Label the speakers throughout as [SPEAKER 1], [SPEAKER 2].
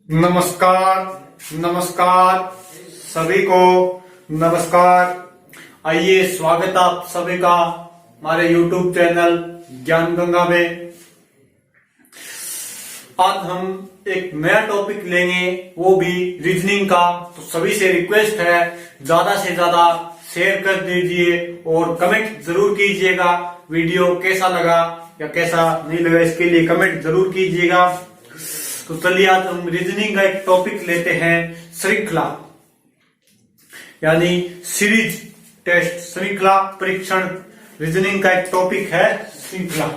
[SPEAKER 1] नमस्कार। नमस्कार सभी को नमस्कार। आइए, स्वागत आप सभी का हमारे YouTube चैनल ज्ञान गंगा में। आज हम एक नया टॉपिक लेंगे, वो भी रीजनिंग का। तो सभी से रिक्वेस्ट है, ज्यादा से ज्यादा शेयर कर दीजिए और कमेंट जरूर कीजिएगा। वीडियो कैसा लगा या कैसा नहीं लगा, इसके लिए कमेंट जरूर कीजिएगा। तो चलिए, आज हम रीजनिंग का एक टॉपिक लेते हैं, श्रृंखला यानी सीरीज टेस्ट, श्रृंखला परीक्षण। रीजनिंग का एक टॉपिक है श्रृंखला।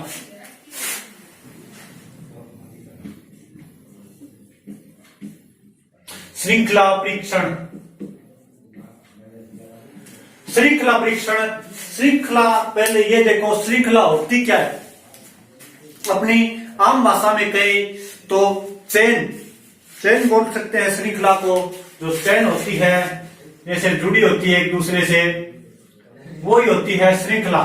[SPEAKER 1] श्रृंखला परीक्षण। श्रृंखला परीक्षण, श्रृंखला, पहले ये देखो श्रृंखला होती क्या है। अपनी आम भाषा में कहे तो चेन बोल सकते हैं श्रृंखला को। जो चेन होती है, जैसे जुड़ी होती है एक दूसरे से, वही होती है श्रृंखला।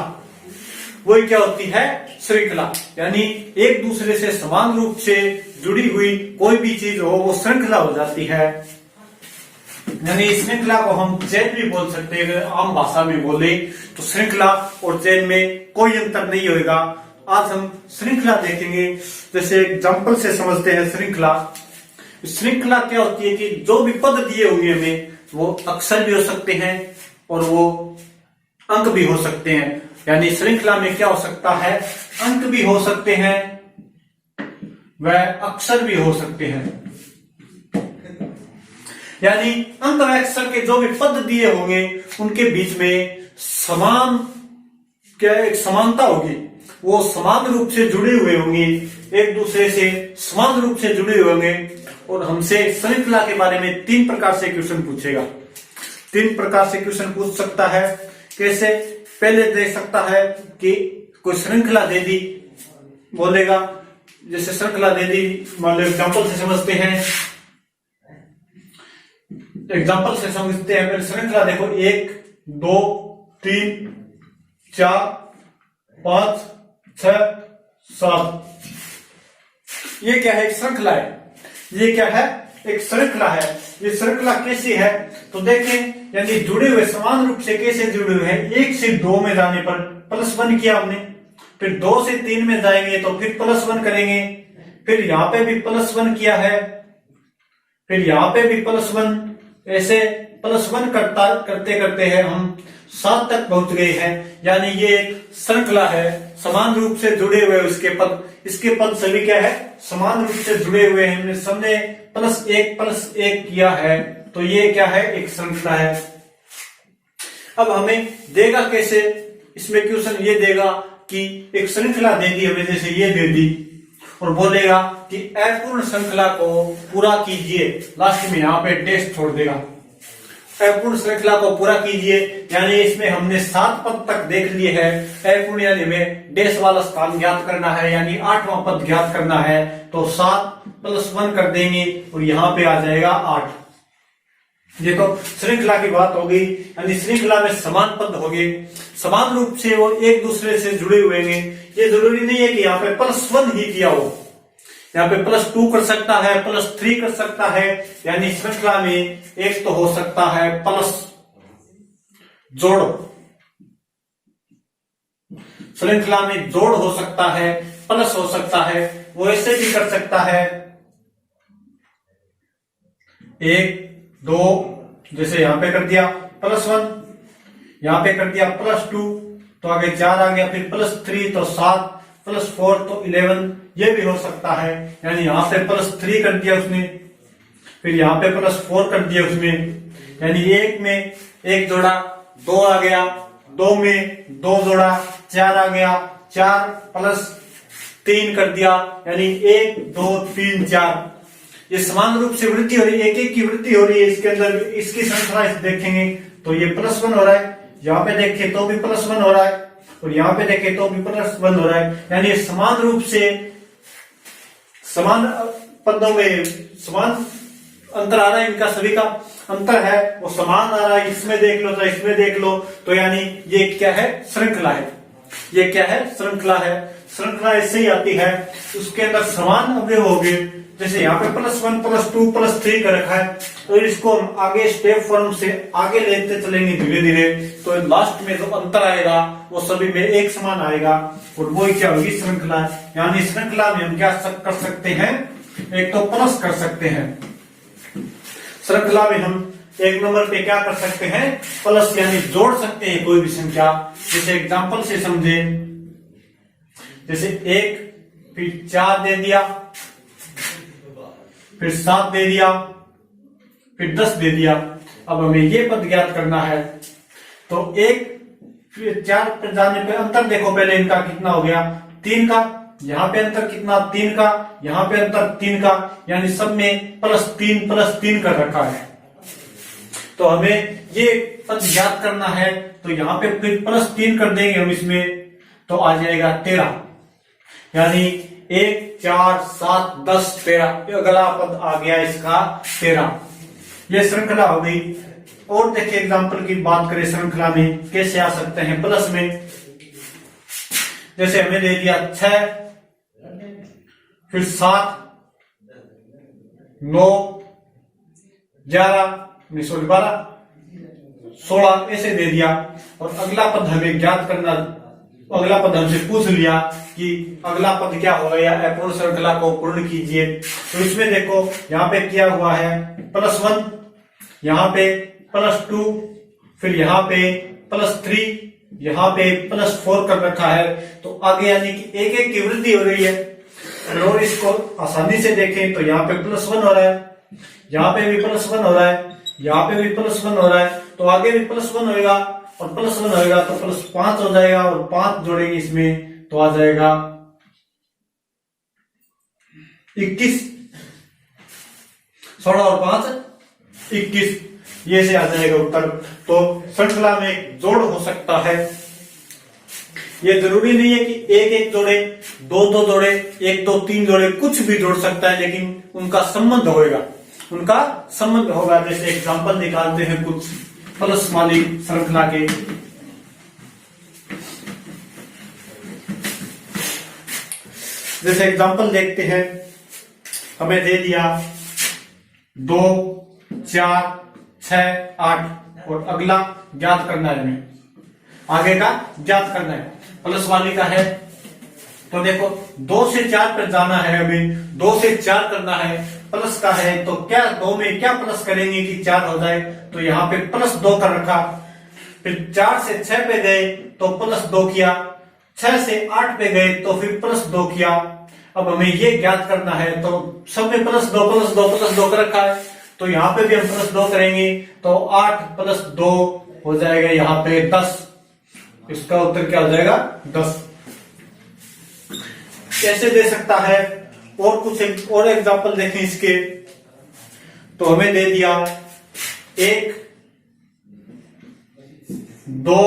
[SPEAKER 1] वही क्या होती है? श्रृंखला। यानी एक दूसरे से समान रूप से जुड़ी हुई कोई भी चीज हो, वो श्रृंखला हो जाती है। यानी श्रृंखला को हम चेन भी बोल सकते हैं, आम भाषा में बोले तो। श्रृंखला और चेन में कोई अंतर नहीं होगा। आज हम श्रृंखला देखेंगे। जैसे एग्जांपल से समझते हैं श्रृंखला। श्रृंखला क्या होती है कि जो भी पद दिए हुए हमें, वो अक्षर भी हो सकते हैं और वो अंक भी हो सकते हैं। यानी श्रृंखला में क्या हो सकता है? अंक भी हो सकते हैं, वह अक्षर भी हो सकते हैं। यानी अंक व अक्षर के जो भी पद दिए होंगे, उनके बीच में समान क्या एक समानता होगी। वो समान रूप से जुड़े हुए होंगे, एक दूसरे से समान रूप से जुड़े हुए होंगे। और हमसे श्रृंखला के बारे में 3 प्रकार से क्वेश्चन पूछेगा। 3 प्रकार से क्वेश्चन पूछ सकता है। कैसे? पहले दे सकता है कि कोई श्रृंखला दे दी, बोलेगा जैसे श्रृंखला दे दी, मान लो एग्जाम्पल से समझते हैं। एग्जाम्पल से समझते हैं। पहले श्रृंखला देखो, 1 2 3 4 5 6 7। ये क्या है? एक श्रृंखला है। ये क्या है? एक श्रृंखला है। ये श्रृंखला कैसी है? तो देखें, यानी जुड़े हुए समान रूप से कैसे जुड़े हुए हैं। 1 से 2 में जाने पर +1 किया हमने, फिर 2 से 3 में जाएंगे तो फिर +1 करेंगे, फिर यहां पे भी +1 किया है, फिर यहां पे भी +1, ऐसे +1 करते करते हैं हम 7 तक पहुंच गए हैं। यानी ये एक श्रृंखला है, समान रूप से जुड़े हुए इसके पद। इसके पद सभी क्या है? समान रूप से जुड़े हुए हैं। हमने सबने +1 किया है, तो ये क्या है? एक श्रृंखला है। अब हमें देगा कैसे? इसमें क्वेश्चन ये देगा कि एक श्रृंखला दे दी हमें, जैसे ये दे दी, और बोलेगा कि अपूर्ण श्रृंखला को पूरा कीजिए। लास्ट में यहाँ पे डैश छोड़ देगा। अपूर्ण श्रृंखला को पूरा कीजिए, यानी इसमें हमने 7 पद तक देख लिए हैं। अपूर्ण यानी हमें डैश वाला स्थान ज्ञात करना है, यानी 8वां पद ज्ञात करना है। तो 7 + 1 कर देंगे और यहाँ पे आ जाएगा 8। ये तो श्रृंखला की बात होगी। यानी श्रृंखला में समान पद होंगे, समान रूप से वो एक दूसरे से जुड़े हुए हैं। ये जरूरी नहीं है कि यहाँ पे +1 ही किया हो, यहाँ पे +2 कर सकता है, +3 कर सकता है। यानी श्रृंखला में एक तो हो सकता है प्लस जोड़, श्रृंखला में जोड़ हो सकता है, प्लस हो सकता है। वो ऐसे भी कर सकता है 1 2, जैसे यहां पे कर दिया +1, यहां पे कर दिया +2, तो आगे 4 आ गया, फिर +3 तो 7, +4 तो 11। ये भी हो सकता है। यानी यहां पे +3 कर दिया उसने, फिर यहाँ पे +4 कर दिया उसमें। यानी 1 में 1 जोड़ा, 2 आ गया, 2 में 2 जोड़ा, 4 आ गया, 4 + 3 कर दिया। यानी 1 2 3 4। ये समान रूप से वृद्धि हो रही है, एक की वृद्धि हो रही है इसके अंदर। इसकी श्रृंखला देखेंगे तो ये +1 हो रहा है, यहाँ पे देखें तो भी +1 हो रहा है, और यहाँ पे देखें तो भी +1 हो रहा है। यानी समान रूप से समान पदों में समान अंतर आ रहा है। इनका सभी का अंतर है, वो समान आ रहा है। इसमें देख लो तो इसमें देख लो, तो यानी ये क्या है? श्रृंखला है। ये क्या है? श्रृंखला है। श्रृंखला ऐसे ही आती है, उसके अंदर समान अवयव होंगे। जैसे यहाँ पे +1 +2 +3 का रखा है, तो इसको हम आगे स्टेप फॉर्म से आगे लेते चलेंगे धीरे धीरे, तो लास्ट में जो अंतर आएगा वो सभी में एक समान आएगा, और वो क्या होगी, श्रृंखला। यानी श्रृंखला में हम क्या कर सकते हैं, एक तो प्लस कर सकते हैं। श्रृंखला में हम एक नंबर पे क्या कर सकते हैं, प्लस, यानी जोड़ सकते हैं कोई भी संख्या। जैसे एग्जांपल से समझे, जैसे 1 फिर 4 दे दिया, फिर 7 दे दिया, फिर 10 दे दिया। अब हमें ये पद ज्ञात करना है, तो 1 फिर 4 पर जाने पे अंतर देखो पहले इनका कितना हो गया, 3 का। यहाँ पे अंतर कितना, 3 का। यहाँ पे अंतर 3 का, यानी सब में +3 कर रखा है। तो हमें ये पद ज्ञात करना है, तो यहाँ पे फिर +3 कर देंगे हम इसमें, तो आ जाएगा 13। यानी 1 4 7 10 13, अगला पद आ गया इसका 13। ये श्रृंखला हो गई। और देखिए एग्जांपल की बात करें, श्रृंखला में कैसे आ सकते हैं प्लस में। जैसे हमें दे दिया 6 फिर 7 9 11 12 16 ऐसे दे दिया। और अगला पद हमें ज्ञात करना, अगला पद हमसे पूछ लिया कि अगला पद क्या होगा, या अपूर्ण श्रृंखला को पूर्ण कीजिए। तो इसमें देखो यहाँ पे किया हुआ है +1, यहाँ पे +2, फिर यहाँ पे +3, यहाँ पे +4 कर रखा है। तो आगे यानी कि एक एक की वृद्धि हो रही है। और इसको आसानी से देखें तो यहाँ पे +1 हो रहा है, यहाँ पे भी +1 हो रहा है, यहाँ पे भी +1 हो रहा है, तो आगे भी +1 होगा, और +1 होगा तो +5 हो जाएगा, और 5 जोड़ेंगे इसमें तो आ जाएगा 21। 16 और 5 21, ये से आ जाएगा उत्तर। तो श्रृंखला में एक जोड़ हो सकता है। ये जरूरी नहीं है कि एक एक जोड़े, दो जोड़े, 1 2 3 जोड़े, कुछ भी जोड़ सकता है, लेकिन उनका संबंध होगा, उनका संबंध होगा। जैसे एग्जांपल निकालते हैं कुछ प्लस वाली श्रृंखला के। जैसे एग्जांपल देखते हैं, हमें दे दिया 2 4 6 8, और अगला ज्ञात करना है, हमें आगे का ज्ञात करना है। प्लस वाली का है, तो देखो 2 से 4 पर जाना है, हमें 2 से 4 करना है। प्लस का है तो क्या 2 में क्या प्लस करेंगे कि 4 हो जाए, तो यहाँ पे +2 कर रखा। फिर 4 से 6 पे गए तो +2 किया, 6 से 8 पे गए तो फिर +2 किया। अब हमें ये ज्ञात करना है, तो सब में +2 कर रखा है, तो यहाँ पे भी हम +2 करेंगे, तो 8 + 2 हो जाएगा यहाँ पे 10। इसका उत्तर क्या हो जाएगा, 10। कैसे दे सकता है, और कुछ और एग्जांपल देखें इसके। तो हमें दे दिया 1 2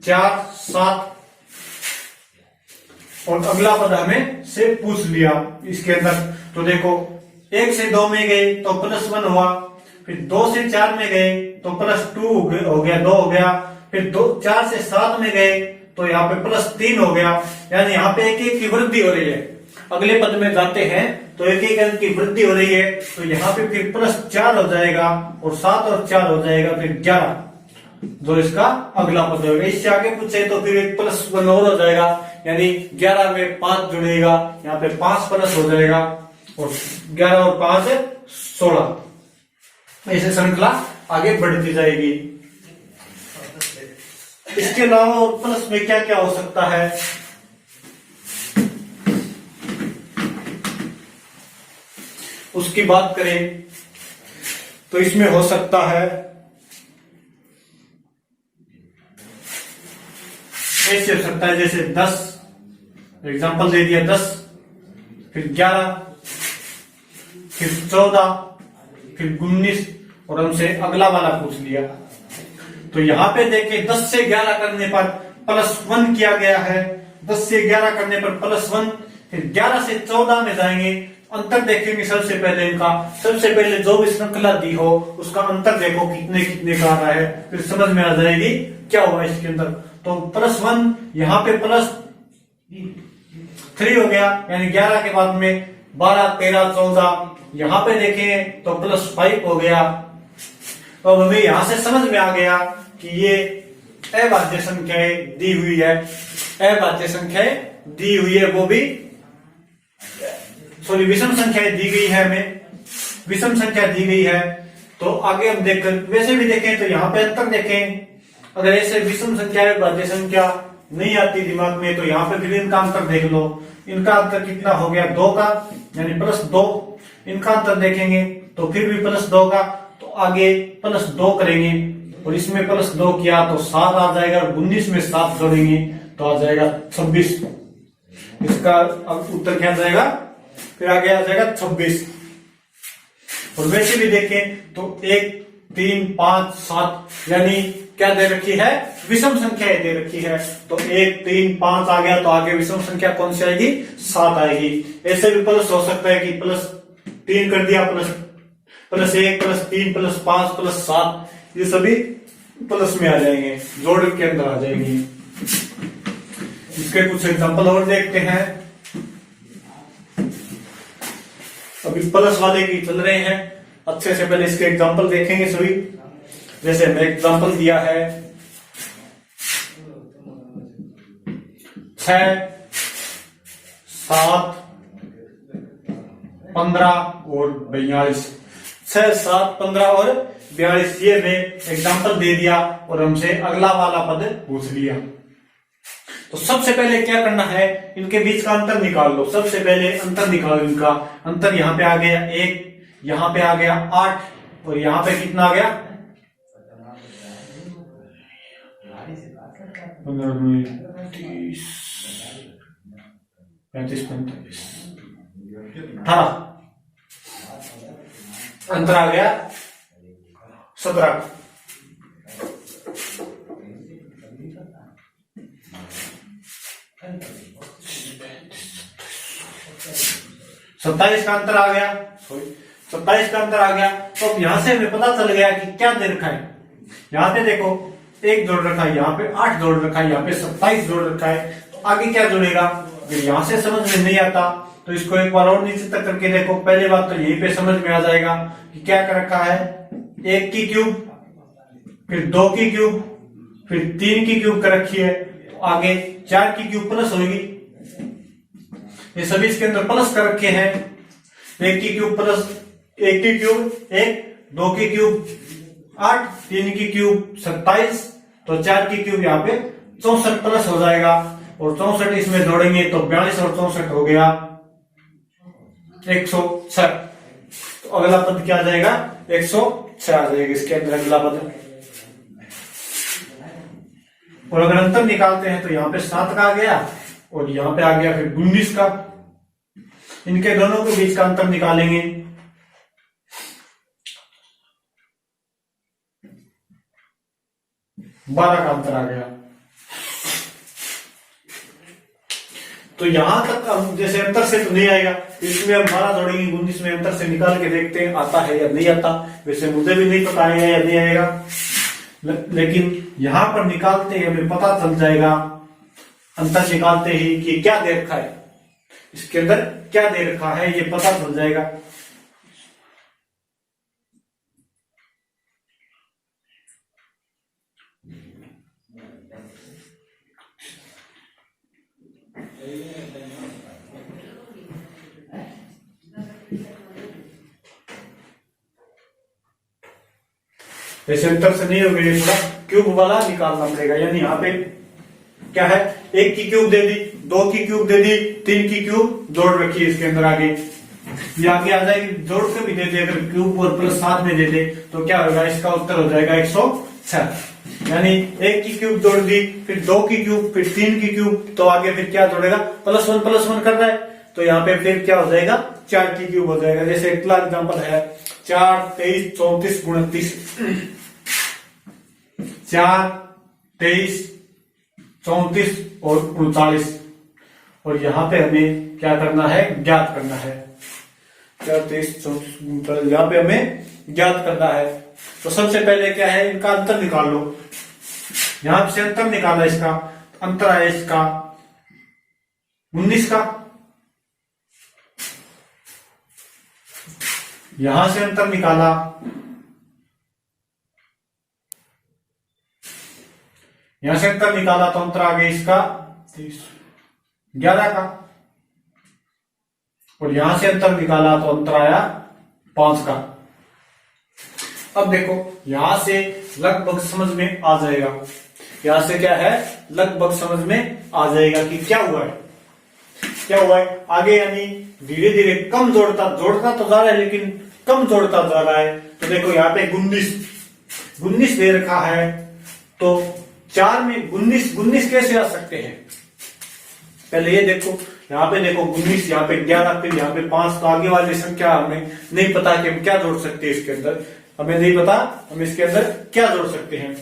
[SPEAKER 1] 4 7, और अगला पद हमें से पूछ लिया इसके अंदर। तो देखो 1 से 2 में गए तो +1 हुआ, फिर 2 से 4 में गए तो +2 हो गया, 2 हो गया, फिर 4 से 7 में गए तो यहाँ पे +3 हो गया। यानी यहाँ पे एक एक की वृद्धि हो रही है। अगले पद में जाते हैं तो एक एक अंक की वृद्धि हो रही है, तो यहाँ पे फिर +4 हो जाएगा, और 7 और 4 हो जाएगा, फिर 11 जो इसका अगला पद होगा। इससे आगे पूछे तो फिर एक +1 और हो जाएगा, यानी 11 में 5 जुड़ेगा, यहाँ पे 5 प्लस हो जाएगा, और 11 और 5 16। ऐसे श्रृंखला आगे बढ़ती जाएगी। इसके अलावा और प्लस में क्या क्या हो सकता है, उसकी बात करें तो इसमें हो सकता है ऐसे हो सकता है, जैसे 10 एग्जांपल दे दिया, 10 फिर 11 फिर 14 फिर 19, और हमसे अगला वाला पूछ लिया। तो यहाँ पे देखिए 10 से 11 करने पर +1 किया गया है, 10 से 11 करने पर +1, फिर 11 से 14 में जाएंगे, अंतर देखेंगे सबसे पहले इनका। सबसे पहले जो भी श्रृंखला दी हो उसका अंतर देखो कितने कितने का आ रहा है, फिर समझ में आ जाएगी क्या हुआ इसके अंदर। तो +1 यहाँ पे +3 हो गया, यानी 11 के बाद में 12, 13, 14। यहाँ पे देखें तो +5 हो गया। तो हमें यहां से समझ में आ गया कि ये अभाज्य संख्याएं दी हुई है, अभाज्य संख्याएं दी हुई है, वो भी सॉरी विषम संख्याएं दी गई है, हमें विषम संख्या दी गई है। तो आगे हम देखकर वैसे भी देखें तो यहाँ पे अंतर देखें, अगर ऐसे विषम संख्या अभाज्य संख्या नहीं आती दिमाग में तो यहाँ पे फिर इनका अंतर देख लो। इनका अंतर कितना हो गया 2 का, यानी +2। इनका अंतर देखेंगे तो फिर भी +2 का, तो आगे +2 करेंगे और इसमें +2 किया तो 7 आ जाएगा, और 19 में 7 जोड़ेंगे तो आ जाएगा 26। इसका अब उत्तर क्या जाएगा, फिर आगे आ जाएगा 26। और वैसे भी देखें तो 1, 3, 5, 7, यानी क्या दे रखी है, विषम संख्याएं दे रखी है। तो 1, 3, 5 आ गया, तो आगे विषम संख्या कौन सी आएगी, 7 आएगी। ऐसे भी प्लस हो सकता है कि +3 कर दिया, +1, +3, +5, +7, ये सभी प्लस में आ जाएंगे, जोड़ के अंदर आ जाएंगे। इसके कुछ एग्जांपल और देखते हैं। अभी प्लस वाले की चल रहे हैं, अच्छे से पहले इसके एग्जांपल देखेंगे सभी। जैसे मैं एग्जांपल दिया है 6, 7, 15 और 42। 6, 7, 15 और 42 ये मैं एग्जांपल दे दिया और हमसे अगला वाला पद पूछ लिया। तो सबसे पहले क्या करना है, इनके बीच का अंतर निकाल लो। सबसे पहले अंतर निकालो इनका। अंतर यहाँ पे आ गया 1, यहाँ पे आ गया 8 और यहाँ पे कितना आ गया 15, 30, 35, 45, 18। अंतर आ गया 17। सत्ताईस का अंतर आ गया, 27 का अंतर आ गया। तो अब यहां से हमें पता चल गया कि क्या दे रखा है। यहाँ पे देखो 1 जोड़ रखा है, यहाँ पे 8 जोड़ रखा है, यहाँ पे 27 जोड़ रखा है। तो आगे क्या जोड़ेगा, अगर यहां से समझ में नहीं आता तो इसको एक बार और नीचे तक करके देखो। पहले बात तो यहीं पे समझ में आ जाएगा कि क्या कर रखा है, 1 की क्यूब, फिर 2 की क्यूब, फिर 3 की क्यूब कर रखी है। तो आगे 4 की क्यूब प्लस होगी, ये सभी इसके अंदर प्लस कर रखे हैं। 1 की क्यूब प्लस 1 की क्यूब 1, 2 की क्यूब 8, 3 की क्यूब 27, तो 4 की क्यूब यहाँ पे 64 प्लस हो जाएगा। और 64 इसमें जोड़ेंगे तो 42 और 64 हो गया 106। तो अगला पद क्या आ जाएगा, 106 आ जाएगा इसके अंदर अगला पद। और अगर अंतर निकालते हैं तो यहाँ पे 7 का आ गया और यहाँ पे आ गया फिर 19 का। इनके दोनों के बीच का अंतर निकालेंगे। बारह का अंतर आ गया। तो यहां तक हम जैसे अंतर से तो नहीं आएगा, इसमें हम 12 जोड़ेंगे 19 में, अंतर से निकाल के देखते हैं आता है या नहीं आता। वैसे मुझे भी नहीं पता आएगा या नहीं आएगा, लेकिन यहां पर निकालते ही हमें पता चल जाएगा, अंतर निकालते ही कि क्या दे रखा है, इसके अंदर क्या दे रखा है ये पता चल जाएगा। ऐसे अंतर से नहीं होगा, ये थोड़ा क्यूब वाला निकालना पड़ेगा। यानी यहाँ पे क्या है, 1 की क्यूब दे दी, 2 की क्यूब दे दी, 3 की क्यूब जोड़ रखी है इसके अंदर। आगे ये आगे आ जाएगी, जोड़ के भी दे दे, अगर क्यूब और प्लस साथ में दे दे तो क्या होगा, इसका उत्तर हो जाएगा 106। यानी 1 की क्यूब जोड़ दी, फिर 2 की क्यूब, फिर 3 की क्यूब, तो आगे फिर क्या जोड़ेगा, +1 कर रहा है तो यहाँ पे फिर क्या हो जाएगा, 4 की क्यूब हो जाएगा। जैसे अगला एग्जाम्पल है 4, 23, 34, 29। 4, 23, 34 और 39। और यहां पे हमें क्या करना है, ज्ञात करना है। 4 23 34 39, यहाँ पे हमें ज्ञात करना है। तो सबसे पहले क्या है, इनका अंतर निकाल लो। यहां से अंतर निकाला, इसका अंतर आया इसका 19 का, यहां से अंतर निकाला, यहां से अंतर निकाला तो अंतर आ गया इसका 11 का, और यहां से अंतर निकाला तो अंतर आया 5 का। अब देखो यहां से लगभग समझ में आ जाएगा, यहां से क्या है लगभग समझ में आ जाएगा कि क्या हुआ है, क्या हुआ है आगे, यानी धीरे धीरे कम जोड़ता तो जा रहा है लेकिन कम जोड़ता जा रहा है। तो देखो यहाँ पे 19 दे रखा है, तो 4 में 19 कैसे आ सकते हैं, पहले ये देखो, यहाँ पे देखो 19, यहाँ पे 11, फिर यहाँ पे 5, तो आगे वाली संख्या हमें नहीं पता कि हम क्या जोड़ सकते हैं, इसके अंदर हमें नहीं पता हम इसके अंदर क्या जोड़ सकते हैं।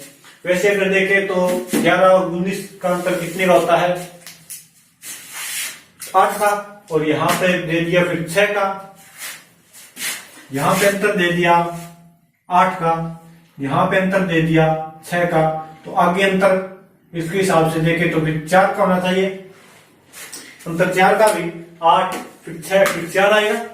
[SPEAKER 1] वैसे अगर देखें तो 11 और 19 का अंतर कितने का होता है, 8 का, और यहाँ पे दे दिया फिर 6 का, यहाँ पे अंतर दे दिया 8 का, यहाँ पे अंतर दे दिया 6 का, तो आगे अंतर इसके हिसाब से देखें तो फिर 4 का होना चाहिए, अंतर 4 का भी 8 फिर 6 फिर 4 आएगा,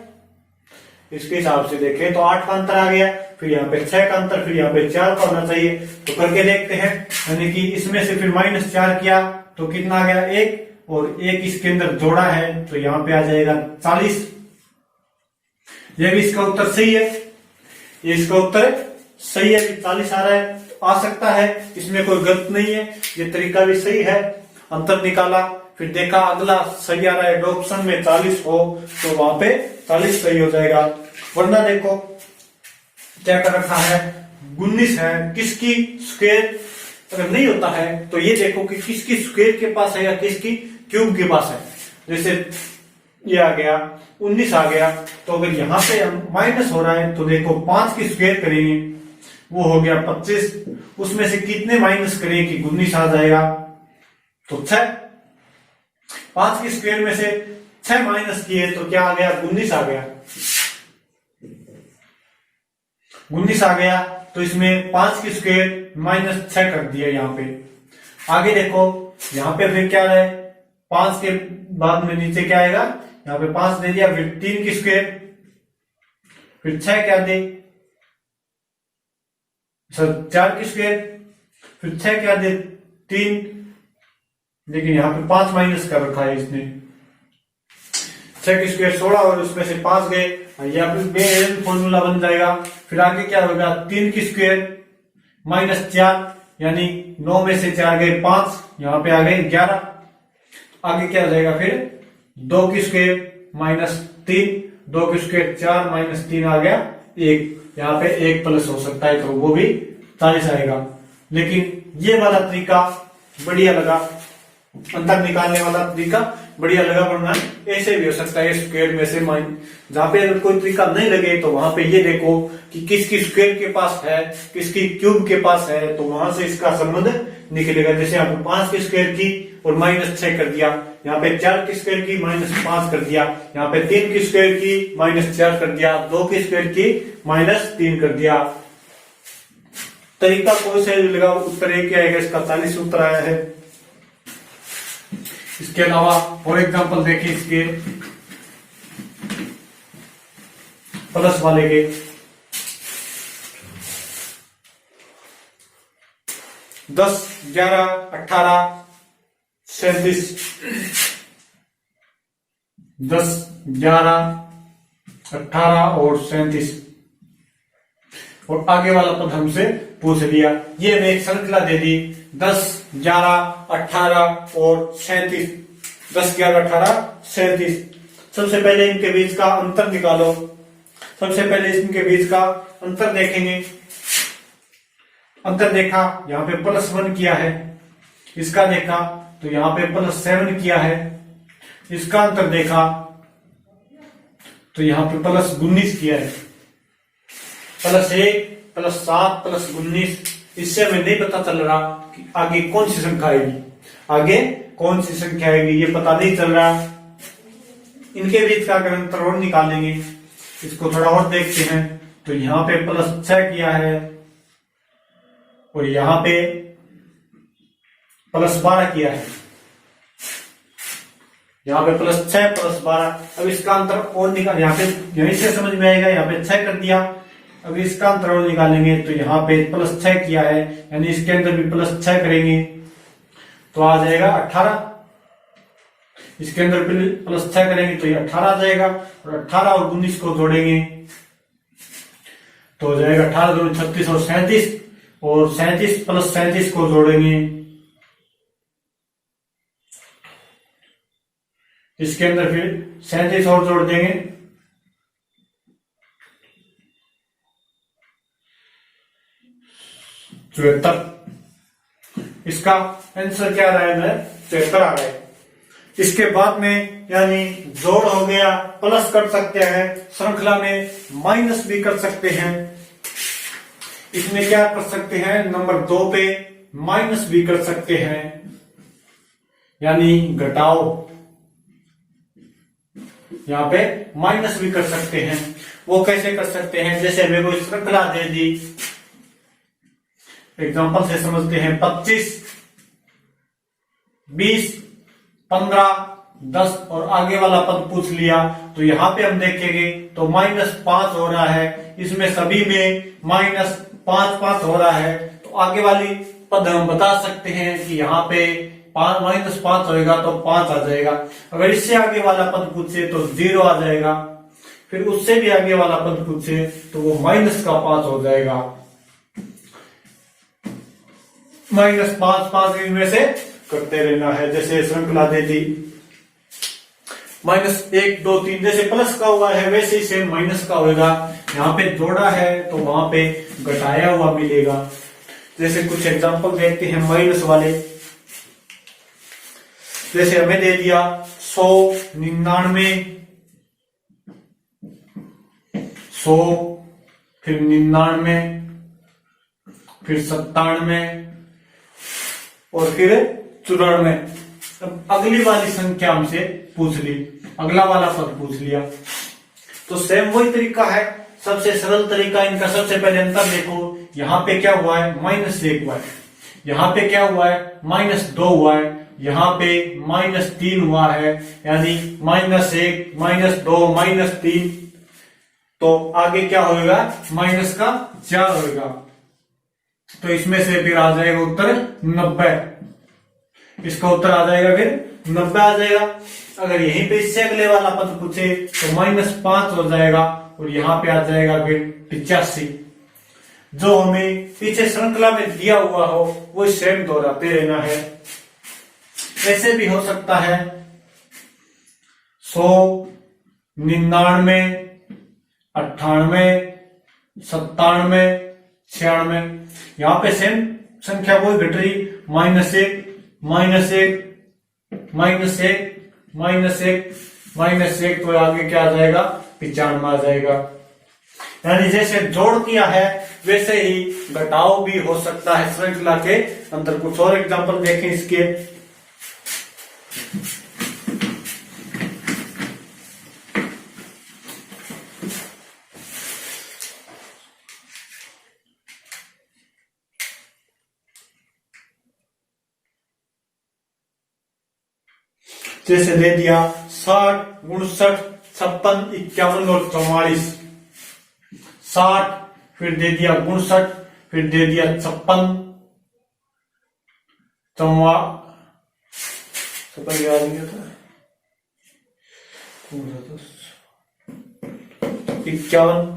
[SPEAKER 1] इसके हिसाब से देखें तो 8 का अंतर आ गया, फिर यहाँ पे 6 का अंतर, फिर यहाँ पे 4 का होना चाहिए। तो करके देखते हैं, यानी कि इसमें से फिर -4 किया तो कितना आ गया 1, और 1 इसके अंदर जोड़ा है तो यहाँ पे आ जाएगा 40। ये भी इसका उत्तर सही है, ये इसका उत्तर सही है, 40 आ रहा है, तो आ सकता है, इसमें कोई गलत नहीं है, ये तरीका भी सही है। अंतर निकाला, फिर देखा अगला सही आ रहा है, ऑप्शन में 40 हो तो वहां पे 40 सही हो जाएगा। वरना देखो क्या कर रखा है, 19 है, किसकी स्क्वायर अगर नहीं होता है तो ये देखो कि किसकी स्क्वायर के पास है या किसकी क्यूब के पास है। जैसे ये आ गया 19 आ गया, तो अगर यहाँ पे माइनस हो रहा है तो देखो 5 की स्क्वायर करेंगे, वो हो गया 25, उसमें से कितने माइनस करें कि 19 आ जाएगा, तो 6, 5 की स्क्वायर में से 6 माइनस किए तो क्या आ गया, 19 आ गया, 19 आ गया, तो इसमें 5 की स्क्वायर -6 कर दिया यहाँ पे। आगे देखो यहाँ पे फिर क्या है, 5 के बाद में नीचे क्या आएगा, यहाँ पे 5 दे दिया, फिर 3 की स्क्वायर, फिर 6 क्या दे, 4 की स्क्वायर, फिर 6 क्या दे 3, लेकिन यहाँ पे 5 माइनस कर रखा है इसने, 6 की स्क्वायर 16 और उसमें से 5 गए, यहाँ पे फॉर्मूला बन जाएगा। फिर आगे क्या होगा, 3 की स्क्वायर -4, यानी 9 में से 4 गए 5, यहाँ पे आ गए 11। आगे क्या हो जाएगा, फिर 2 की स्क्वायर -3, 2 की स्क्वायर 4 -3 आ गया 1, यहाँ पे 1 प्लस हो सकता है तो वो भी 40 आएगा। लेकिन ये वाला तरीका बढ़िया लगा, अंतर निकालने वाला तरीका बढ़िया लगा, वरना ऐसे भी हो सकता है स्क्वायर में से जहां पे अगर कोई तरीका नहीं लगे तो वहां पे ये देखो कि किसकी स्क्वायर के पास है किसकी क्यूब के पास है, तो वहां से इसका संबंध निकलेगा। जैसे यहाँ पे 5 की स्क्वायर की और -6 कर दिया, यहाँ पे 4 की स्क्वायर की -5 कर दिया, यहाँ पे 3 की स्क्वायर की -4 कर दिया, 2 की स्क्वायर की -3 कर दिया। तरीका कोई सा लगा, उत्तर एक ही आएगा, इसका 40 उत्तर आया है। इसके अलावा फॉर एग्जांपल देखिए इसके प्लस वाले के, दस 11 18 37, 10 11 18 और 37, और आगे वाला पद हमसे पूछ लिया। ये हमें एक श्रृंखला दे दी 10 11 18 और 37, 10 11 18 37। सबसे पहले इनके बीच का अंतर निकालो। सबसे पहले इनके बीच का अंतर देखेंगे। अंतर देखा, यहाँ पे +1 किया है, इसका देखा तो यहाँ पे +7 किया है, इसका अंतर देखा तो यहाँ पे +19 किया है, +1 +7 +19। इससे हमें नहीं पता चल रहा कि आगे कौन सी संख्या आएगी, आगे कौन सी संख्या आएगी ये पता नहीं चल रहा। इनके बीच का अगर अंतर और निकालेंगे इसको थोड़ा और देखते हैं। तो यहाँ पे +6 किया है और यहाँ पे +12 किया है। यहाँ पे +6 +12। अब इसका अंतर और निकाल, यहाँ पे यहीं से समझ में आएगा, यहाँ पे 6 कर दिया। अब इसका अंतर और निकालेंगे तो यहाँ पे +6 किया है, यानी इसके अंदर भी +6 करेंगे तो आ जाएगा 18। इसके अंदर +6 करेंगे तो ये 18 आ जाएगा, और 18 और 19 को जोड़ेंगे तो हो जाएगा 18 दूनी 36 और 37, और 37 + 37 को जोड़ेंगे, इसके अंदर फिर 37 और जोड़ देंगे, 74। इसका आंसर क्या आ रहा है? 74 आ रहा है। इसके बाद में यानी जोड़ हो गया, प्लस कर सकते हैं, श्रृंखला में माइनस भी कर सकते हैं। इसमें क्या कर सकते हैं? नंबर 2 पे माइनस भी कर सकते हैं, यानी घटाओ, यहां पे माइनस भी कर सकते हैं। वो कैसे कर सकते हैं? जैसे हमें कोई श्रृंखला दे दी, एग्जांपल से समझते हैं। 25, 20, 15, 10 और आगे वाला पद पूछ लिया, तो यहां पे हम देखेंगे तो -5 हो रहा है, इसमें सभी में -5 हो रहा है। तो आगे वाली पद हम बता सकते हैं कि यहाँ पे -5 होएगा तो 5 आ जाएगा। अगर इससे आगे वाला पद पूछे तो 0 आ जाएगा, फिर उससे भी आगे वाला पद पूछे तो वो -5 हो जाएगा। -5, 5 इनमें से करते रहना है। जैसे श्रृंखला दे दी -1, 2, 3, जैसे प्लस का हुआ है वैसे ही सेम माइनस का होगा। यहाँ पे जोड़ा है तो वहां पे घटाया हुआ मिलेगा। जैसे कुछ एग्जांपल देखते हैं माइनस वाले। जैसे हमें दे दिया 100, 99, 100, फिर 99, फिर 97 और फिर 94। अब अगली वाली संख्या हमसे पूछ ली, अगला वाला पद पूछ लिया, तो सेम वही तरीका है, सबसे सरल तरीका इनका। सबसे पहले अंतर देखो, यहाँ पे क्या हुआ है? -1 हुआ है, यहाँ पे क्या हुआ है? -2 हुआ है, यहाँ पे -3 हुआ है, यानी -1, -2, -3, तो आगे क्या होगा? -4 होगा। तो इसमें से फिर आ जाएगा उत्तर 90। इसका उत्तर आ जाएगा फिर 90 आ जाएगा। अगर यहीं पे इससे अगले वाला पद पूछे तो -5 हो जाएगा, और यहाँ पे आ जाएगा फिर 85। जो हमें पीछे श्रृंखला में दिया हुआ हो वो सेम दोहराते रहना है। ऐसे भी हो सकता है 100, 99, 98, 97, 96। यहाँ पे सेम संख्या वही घट रही, -1, -1, -1, -1, तो आगे क्या आ जाएगा? 95 आ जाएगा। यानी जैसे जोड़ किया है वैसे ही घटाव भी हो सकता है श्रृंखला के अंदर। कुछ और एग्जांपल देखें इसके। जैसे दे दिया 60, 59, 56, 51 और 44। 60, फिर दे दिया 59, फिर दे दिया 56, 51,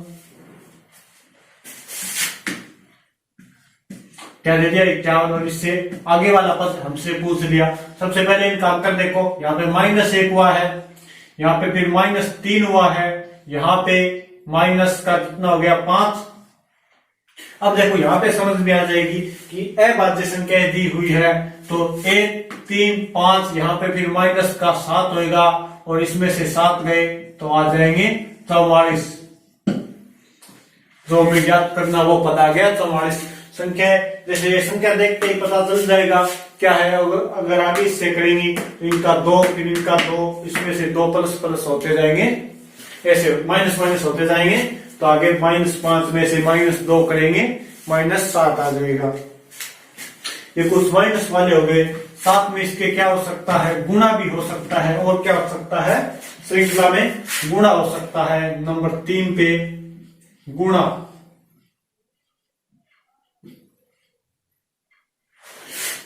[SPEAKER 1] क्या दे दिया? 51। और इससे आगे वाला पद हमसे पूछ लिया। सबसे पहले इनका अंतर देखो, यहाँ पे -1 हुआ है, यहाँ पे फिर -3 हुआ है, यहाँ पे माइनस का कितना हो गया? 5। अब देखो यहाँ पे समझ में आ जाएगी कि अभाज्य संख्या दी हुई है, तो 1, 3, 5, यहाँ पे फिर माइनस का 7 होगा, और इसमें से 7 गए तो आ जाएंगे 44। जो हमें ज्ञात करना वो पता गया 44 संख्या। जैसे ये संख्या देखते ही पता चल जाएगा क्या है। अगर आगे इससे करेंगे तो इनका 2, फिर इनका 2, इसमें से 2 प्लस प्लस होते जाएंगे ऐसे माइनस माइनस होते जाएंगे, तो आगे -5 में से -2 करेंगे, -7 आ जाएगा। ये कुछ माइनस वाले हो गए। साथ में इसके क्या हो सकता है, गुणा भी हो सकता है, और क्या हो सकता है, श्रृंखला में गुणा हो सकता है। नंबर 3 पे गुणा।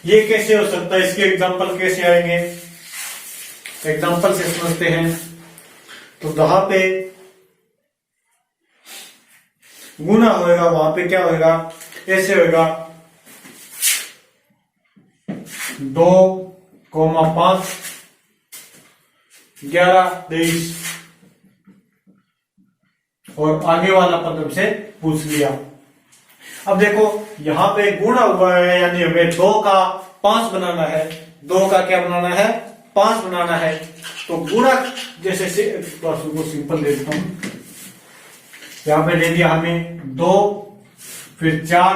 [SPEAKER 1] ये कैसे हो सकता है, इसके एग्जांपल कैसे आएंगे, एग्जांपल से समझते हैं। तो जहां पे गुणा होएगा वहां पे क्या होएगा, ऐसे होएगा 2,5 11 23, और आगे वाला पद हमसे पूछ लिया। अब देखो यहां पे गुणा हुआ है, यानी हमें 2 का 5 बनाना है, 2 का क्या बनाना है, 5 बनाना है। तो गुणा जैसे को सिंपल दे देता हूं, यहां पे दे दिया हमें 2, फिर 4,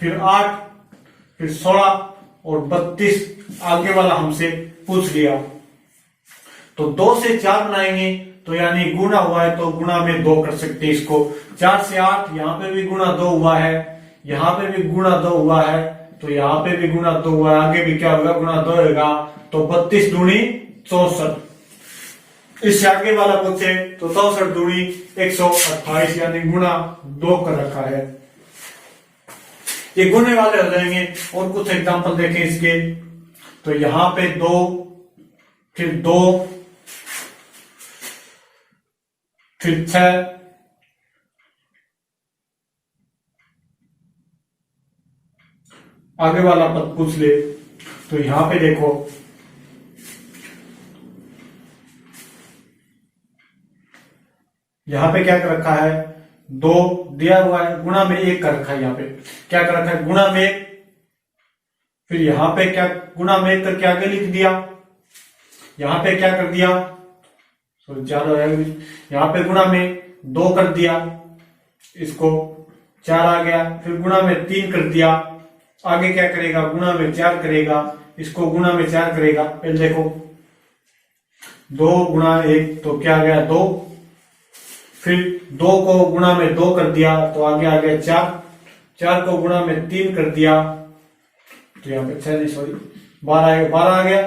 [SPEAKER 1] फिर 8, फिर 16 और 32, आगे वाला हमसे पूछ लिया। तो 2 से 4 बनाएंगे, तो यानी गुणा हुआ है तो गुणा में 2 कर सकते हैं इसको। 4 से 8, यहां पे भी गुणा 2 हुआ है, यहां पे भी गुणा 2 हुआ है, तो यहां पे भी गुणा 2 हुआ है, आगे भी क्या होगा, गुणा 2 होगा। तो 32 दूनी 64, इससे आगे वाला पूछे तो 64 दूनी 128, यानी गुणा 2 कर रखा है। ये गुणे वाले हो जाएंगे। और कुछ एग्जांपल देखें इसके, तो यहां पे 2, फिर 2, फिर 6, आगे वाला पद पूछ ले, तो यहां पे देखो यहां पे क्या कर रखा है, 2 दिया हुआ है, गुणा में 1 कर रखा है। यहां पे क्या कर रखा है, गुणा में 1, फिर यहां पे क्या गुणा में 1 करके आगे लिख दिया, यहां पे क्या कर दिया, यहां पे गुणा में 2 कर दिया, इसको 4 आ गया, फिर गुणा में 3 कर दिया, आगे क्या करेगा, गुणा में 4 करेगा, इसको गुणा में 4 करेगा। पहले देखो 2 गुणा 1 तो क्या आ गया 2, फिर 2 को गुणा में 2 कर दिया तो आगे आ गया 4, 4 को गुणा में 3 कर दिया तो यहाँ पे 12 आ गया,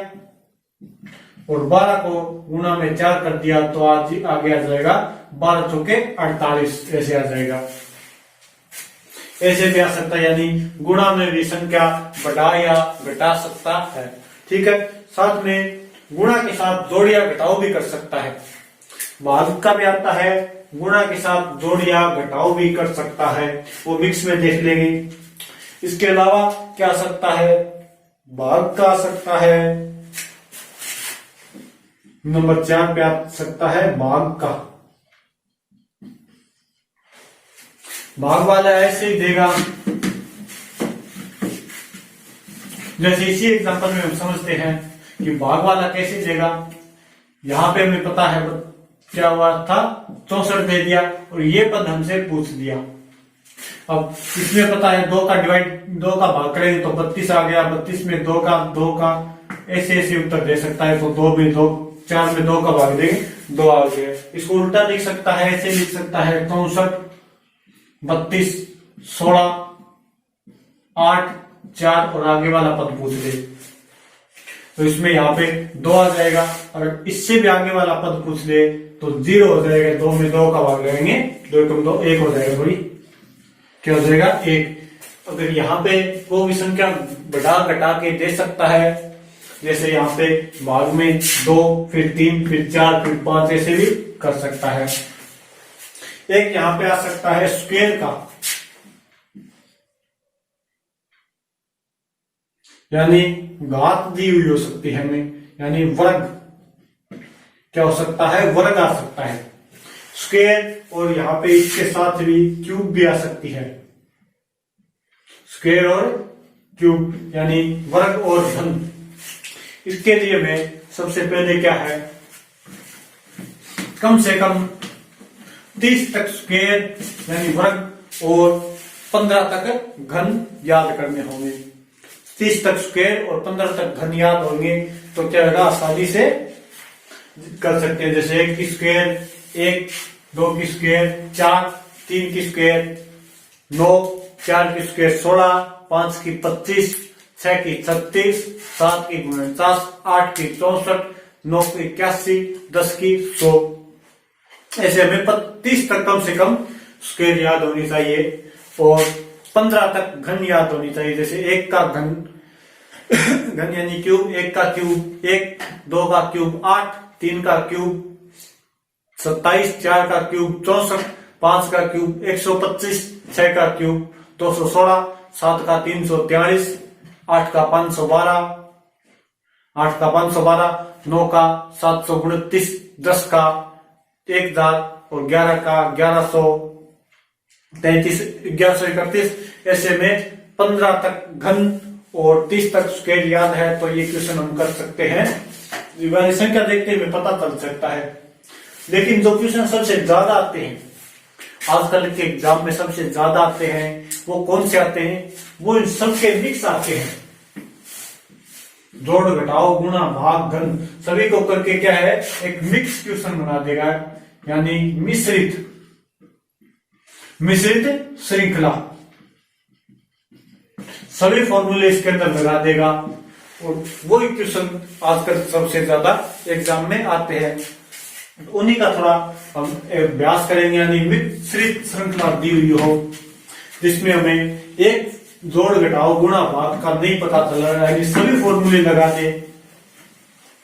[SPEAKER 1] और 12 को गुणा में 4 कर दिया तो आज आगे आ जाएगा 12 चौके 48, ऐसे आ जाएगा। ऐसे भी आ सकता है, यानी गुणा में भी संख्या बढ़ा या घटा सकता है। ठीक है, साथ में गुणा के साथ जोड़ या घटाओ भी कर सकता है। भाग का भी आता है, गुणा के साथ जोड़ या घटाओ भी कर सकता है, वो मिक्स में देख लेंगे। इसके अलावा क्या आ सकता है, भाग का आ सकता है, नंबर 4 पे आ सकता है भाग का। भाग वाला ऐसे ही देगा, जैसे इसी एग्जांपल में हम समझते हैं कि भाग वाला कैसे देगा। यहां पे हमें पता है क्या हुआ था, 64 दे दिया, और ये पद हमसे पूछ दिया। अब इसमें पता है 2 का भाग करेंगे तो 32 आ गया, 32 में 2 का ऐसे ऐसे उत्तर दे सकता है। तो 2 में 2, 4 में 2 का भाग देंगे, 2 आ गया। इसको उल्टा लिख सकता है, ऐसे लिख सकता है 64, 32, 16, 8, 4 और आगे वाला पद पूछ ले, तो इसमें यहाँ पे 2 आ जाएगा। अगर इससे भी आगे वाला पद पूछ ले तो 0 हो जाएगा, 2 में 2 का भाग लेंगे, 2 कम 2 1 हो जाएगा, थोड़ी क्या हो जाएगा 1। अगर यहाँ पे वो भी संख्या बढ़ा घटा के दे सकता है, जैसे यहाँ पे भाग में 2, फिर 3, फिर 4, फिर 5, ऐसे भी कर सकता है। एक यहाँ पे आ सकता है स्क्वायर का, यानी घात दी हुई हो सकती है हमें, यानी वर्ग क्या हो सकता है, वर्ग आ सकता है स्क्वायर। और यहाँ पे इसके साथ भी क्यूब भी आ सकती है, स्क्वायर और क्यूब यानी वर्ग और घन। इसके लिए में सबसे पहले क्या है, कम से कम 30 तक स्क्वायर यानी वर्ग और 15 तक घन याद करने होंगे। 30 तक स्क्वायर और 15 तक घन याद होंगे तो क्या होगा, आसानी से कर सकते हैं, जैसे 1 की स्क्वायर 1, 2 की स्क्वायर 4, 3 की स्क्वायर 9, 4 की स्क्वायर 16, 5 की 25, 6 की 36, 7 की 49, 8 की 64, 9 की 81, 10 की 100। ऐसे हमें 30 तक कम से कम स्क्वायर याद होनी चाहिए और 15 तक घन याद होनी चाहिए। जैसे 1 का घन घन यानी क्यूब, 1 का क्यूब 1, 2 का क्यूब 8, 3 का क्यूब 27, 4 का क्यूब 64, 5 का क्यूब 125, 6 का क्यूब 216, 7 का 343, 8 का 512, 8 का 512, 9 का 729, 10 का 1000 और 11 का 1133, 1131। ऐसे में 15 तक घन और 30 तक स्क्वायर याद है तो ये क्वेश्चन हम कर सकते हैं। वाली संख्या देखते हुए पता चल सकता है। लेकिन जो क्वेश्चन सबसे ज्यादा आते हैं आजकल के एग्जाम में, सबसे ज्यादा आते हैं वो कौन से आते हैं? वो इन सबके मिक्स आते हैं। जोड़ घटाओ गुणा भाग घन सभी को करके क्या है, एक मिक्स क्वेश्चन बना देगा, यानी मिश्रित श्रृंखला। सभी फॉर्मूले इसके अंदर लगा देगा और वही क्वेश्चन आजकल सबसे ज्यादा एग्जाम में आते हैं। उन्हीं का थोड़ा हम अभ्यास करेंगे, यानी मिश्रित श्रृंखला दी हुई हो जिसमें हमें एक जोड़ घटाओ गुणा भाग का नहीं पता चल रहा है, सभी फॉर्मूले लगा दे,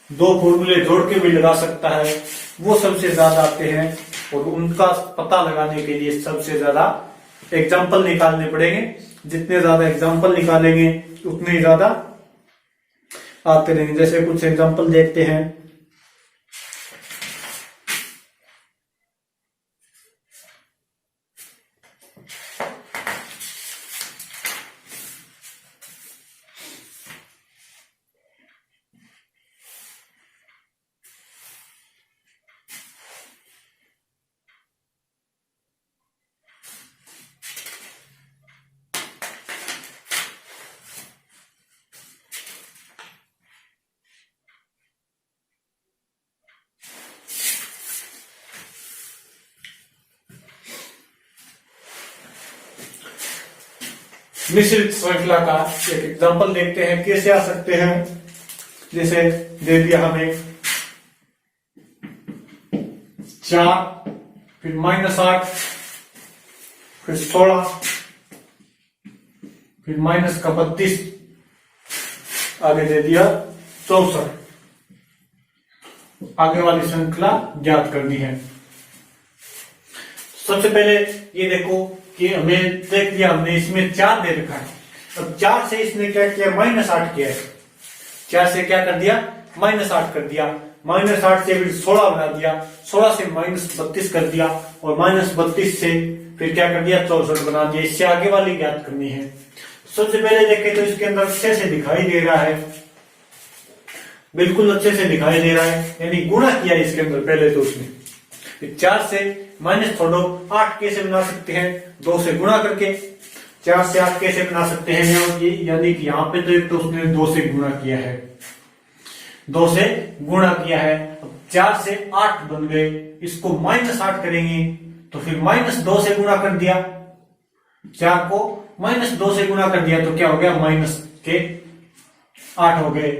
[SPEAKER 1] 2 फॉर्मूले जोड़ के भी लगा सकता है, वो सबसे ज्यादा आते हैं। और उनका पता लगाने के लिए सबसे ज्यादा एग्जाम्पल निकालने पड़ेंगे। जितने ज्यादा एग्जाम्पल निकालेंगे उतने ही ज्यादा आते रहेंगे। जैसे कुछ एग्जाम्पल देखते हैं। मिश्रित श्रृंखला का एक एग्जांपल देखते हैं कैसे आ सकते हैं। जैसे दे दिया हमें 4, फिर -8, फिर 16, फिर माइनस का 32, आगे दे दिया 64। आगे वाली श्रृंखला ज्ञात करनी है। सबसे पहले ये देखो कि हमें देख दिया, हमने इसमें 4 दे रखा है। अब 4 से इसने क्या किया, -8 किया है। 4 से क्या कर दिया, -8 कर दिया। -8 से फिर 16 बना दिया, 16 से -32 कर दिया और -32 से फिर क्या कर दिया, 64 बना दिया। इससे आगे वाली ज्ञात करनी है। सबसे पहले देखें तो इसके अंदर अच्छे से दिखाई दे रहा है, बिल्कुल अच्छे से दिखाई दे रहा है, यानी गुणा किया इसके अंदर पहले तो उसने। 4 से माइनस छोड़ो, 8 कैसे बना सकते हैं, 2 से गुणा करके। 4 से 8 कैसे बना सकते हैं, यानी कि यहाँ पे तो एक तो उसने 2 से गुणा किया है, 2 से गुणा किया है। अब 4 से 8 बन गए, इसको -8 करेंगे तो फिर -2 से गुणा कर दिया। 4 को -2 से गुणा कर दिया तो क्या हो गया, -8 हो गए।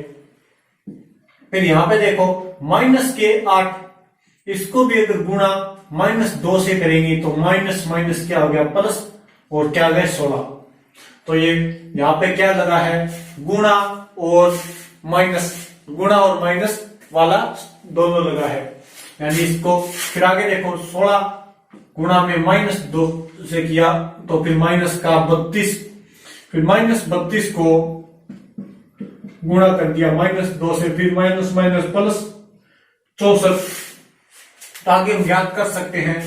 [SPEAKER 1] फिर यहां पे देखो -8, इसको भी अगर गुणा -2 से करेंगे तो माइनस क्या हो गया, प्लस, और क्या गए 16। तो ये यहां पे क्या लगा है, गुणा और माइनस, गुणा और माइनस वाला दोनों लगा है। यानी इसको फिर आगे देखो, 16 गुणा में -2 से किया तो फिर माइनस का 32, फिर -32 को गुणा कर दिया -2 से, फिर माइनस प्लस 64। आगे हम ज्ञात कर सकते हैं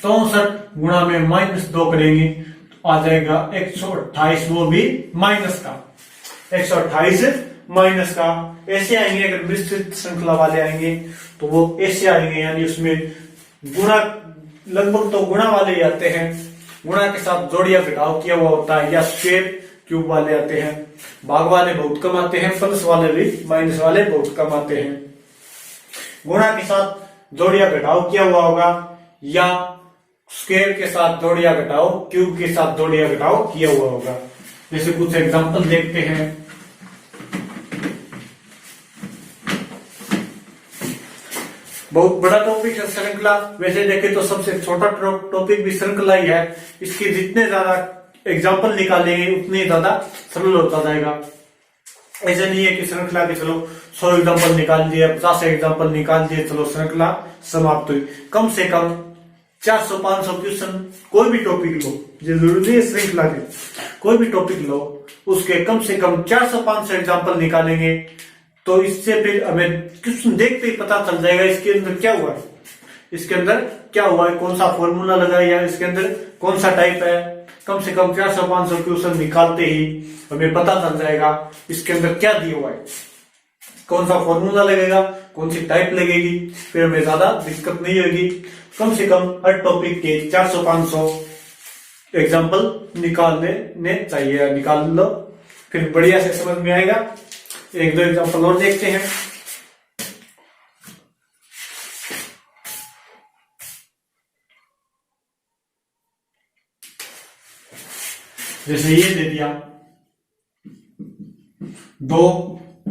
[SPEAKER 1] 64 गुणा में -2 करेंगे तो आ जाएगा 128, वो भी माइनस का, 128 माइनस का। ऐसे आएंगे, अगर विस्तृत श्रृंखला वाले आएंगे तो वो ऐसे आएंगे, यानी उसमें गुणा लगभग तो गुणा वाले ही आते हैं, गुणा के साथ जोड़िया घटाव किया हुआ होता है, या स्क्वायर क्यूब वाले आते हैं। भाग वाले बहुत कम आते हैं, प्लस वाले भी, माइनस वाले बहुत कम आते हैं। गुणा के साथ जोड़ या घटाव किया हुआ होगा, या स्क्वायर के साथ जोड़ या घटाव, क्यूब के साथ जोड़ या घटाव किया हुआ होगा। जैसे कुछ एग्जांपल देखते हैं। बहुत बड़ा टॉपिक है श्रृंखला। वैसे देखें तो सबसे छोटा टॉपिक भी श्रृंखला ही है। इसके जितने ज्यादा एग्जाम्पल निकालेंगे उतने ज्यादा सरल होता जाएगा। ऐसा नहीं है कि श्रृंखला के चलो 100 एग्जाम्पल निकाल दिए, 50 एग्जाम्पल निकाल दिए, चलो श्रृंखला समाप्त हुई। कम से कम 400-500 क्वेश्चन कोई भी टॉपिक लो, जरूरी है श्रृंखला के, कोई भी टॉपिक लो, उसके कम से कम 400-500 एग्जाम्पल निकालेंगे तो इससे फिर हमें क्वेश्चन देखते ही पता चल जाएगा इसके अंदर क्या हुआ है, इसके अंदर क्या हुआ है, कौन सा फॉर्मूला लगा है, या इसके अंदर कौन सा टाइप है। कम से कम 400-500 क्वेश्चन निकालते ही हमें पता चल जाएगा इसके अंदर क्या दिया हुआ है, कौन सा फॉर्मूला लगेगा, कौन सी टाइप लगेगी, फिर हमें ज्यादा दिक्कत नहीं होगी। कम से कम हर टॉपिक के 400-500 एग्जाम्पल निकालने चाहिए, निकाल लो फिर बढ़िया से समझ में आएगा। एक दो एग्जाम्पल और देखते हैं। जैसे ये दे दिया 2,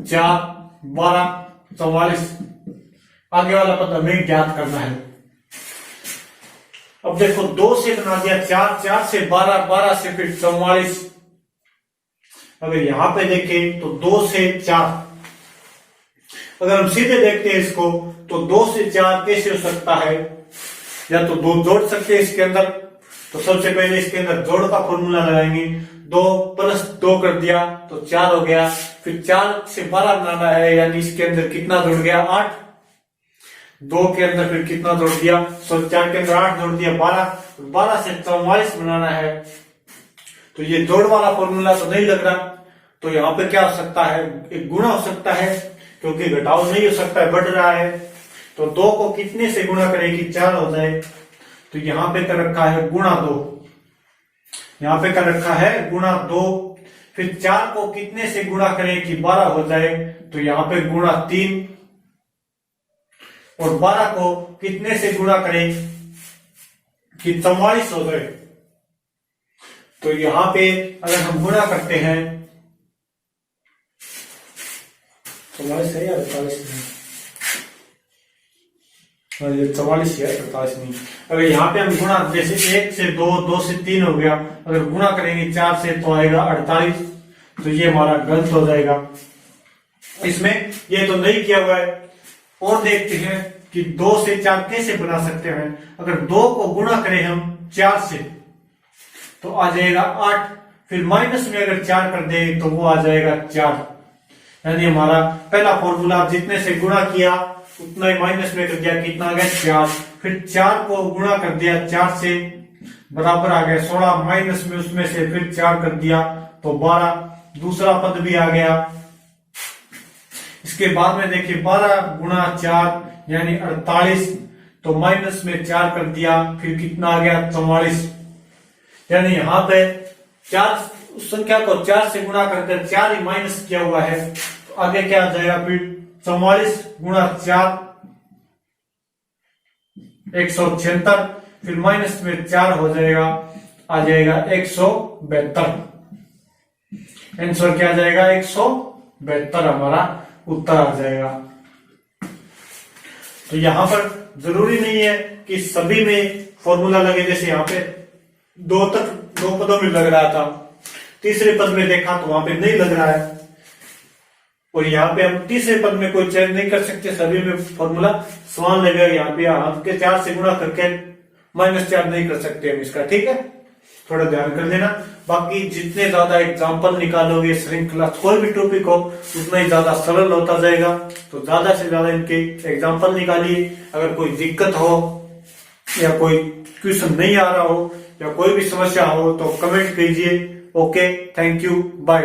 [SPEAKER 1] 4, 12, 44, आगे वाला पद हमें ज्ञात करना है। अब देखो 2 से बना दिया 4, 4 से 12, 12 से फिर 44। अगर यहां पे देखें तो 2 से 4, अगर हम सीधे देखते हैं इसको तो 2 से 4 कैसे हो सकता है, या तो 2 जोड़ सकते हैं इसके अंदर, तो सबसे पहले इसके अंदर जोड़ का फॉर्मूला लगाएंगे। 2 + 2 कर दिया तो 4 हो गया, फिर 4 से 12 बनाना है, यानी इसके अंदर कितना जोड़ गया 8, 2 के अंदर फिर कितना जोड़ दिया, 4 के अंदर 8 जोड़ दिया 12, 12 से 44 बनाना है। तो ये जोड़ वाला फॉर्मूला तो नहीं लग रहा, तो यहाँ पे क्या हो सकता है, एक गुणा हो सकता है, क्योंकि घटाव नहीं हो सकता है, बढ़ रहा है। तो 2 को कितने से गुणा करें कि 4 हो जाए, तो यहां पे कर रखा है गुणा 2, यहां पे कर रखा है गुणा 2। फिर 4 को कितने से गुणा करें कि 12 हो जाए, तो यहां पे गुणा 3, और 12 को कितने से गुणा करें कि 44 हो जाए। तो यहां पे अगर हम गुणा करते हैं 44 है या 48 नहीं, 44 है 48 नहीं। अगर यहाँ पे हम गुणा, जैसे 1 से 2, 2 से 3 हो गया, अगर गुणा करेंगे 4 से तो आएगा 48, तो ये हमारा गलत हो जाएगा। इसमें ये तो नहीं किया हुआ है। और देखते हैं कि 2 से 4 कैसे बना सकते हैं। अगर 2 को गुणा करें हम 4 से तो आ जाएगा 8, फिर माइनस में अगर 4 कर दें तो वो आ जाएगा 4, यानी हमारा पहला फॉर्मूला जितने से गुणा किया उतना ही माइनस में कर दिया, कितना आ गया 4, फिर 4 को गुणा कर दिया 4 से, बराबर आ गया 16, माइनस में उसमें से फिर 4 कर दिया तो 12, दूसरा पद भी आ गया। इसके बाद में देखिए 12 गुणा 4 यानी 48, तो माइनस में 4 कर दिया, फिर कितना आ गया 44, यानी यहाँ पे 4 उस संख्या को 4 से गुणा करके 4 ही माइनस किया हुआ है, तो आगे क्या आ जाएगा फिर 44 गुणा 4 176, फिर माइनस में 4 हो जाएगा, आ जाएगा 172। आंसर क्या आ जाएगा 172 हमारा उत्तर आ जाएगा। तो यहां पर जरूरी नहीं है कि सभी में फॉर्मूला लगे, जैसे यहाँ पे 2 पदों में लग रहा था, तीसरे पद में देखा तो वहां पे नहीं लग रहा है, और यहाँ पे हम तीसरे पद में कोई चेंज नहीं कर सकते, सभी में फॉर्मूला समान लगेगा। यहाँ पे हम के 4 से गुणा करके -4 नहीं कर सकते हम इसका, ठीक है, थोड़ा ध्यान कर लेना। बाकी जितने ज्यादा एग्जाम्पल निकालोगे श्रृंखला कोई भी टॉपिक हो उतना ही ज्यादा सरल होता जाएगा। तो ज्यादा से ज्यादा इनके एग्जाम्पल निकालिए। अगर कोई दिक्कत हो या कोई क्वेश्चन नहीं आ रहा हो या कोई भी समस्या हो तो कमेंट कीजिए। Okay, thank you, bye.